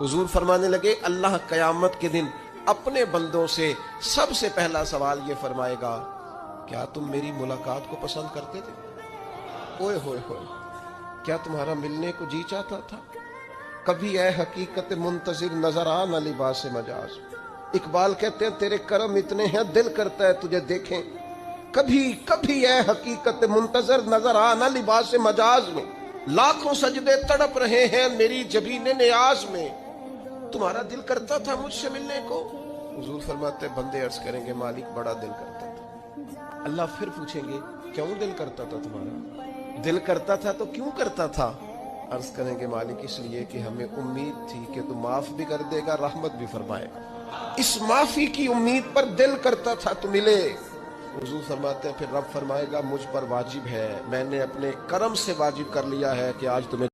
हुजूर फरमाने लगे, अल्लाह क़यामत के दिन अपने बंदों से सबसे पहला सवाल ये फरमाएगा, क्या तुम मेरी मुलाकात को पसंद करते थे? ओए होए होए, क्या तुम्हारा मिलने को जी चाहता था? कभी ऐ हकीकत मुंतजिर नजर आ न लिबास मजाज। इकबाल कहते हैं तेरे करम इतने हैं दिल करता है तुझे देखें। कभी कभी ऐ हकीकत मुंतजर नजर आ न लिबास मजाज में। लाखों सजदे तड़प रहे हैं मेरी जबीने नियाज में। तुम्हारा दिल करता था मुझसे मिलने को? हुजूर फरमाते बंदे अर्ज करेंगे मालिक बड़ा दिल करता था। अल्लाह फिर पूछेंगे क्यों दिल करता था तुम्हारा? दिल करता था तो क्यों करता था? अर्ज करेंगे मालिक इसलिए कि हमें उम्मीद थी कि तू माफ भी कर देगा, रहमत भी फरमाएगा। इस माफी की उम्मीद पर दिल करता था तू मिले। हुजूर फरमाते हैं फिर रब फरमाएगा मुझ पर वाजिब है, मैंने अपने करम से वाजिब कर लिया है कि आज तुम्हें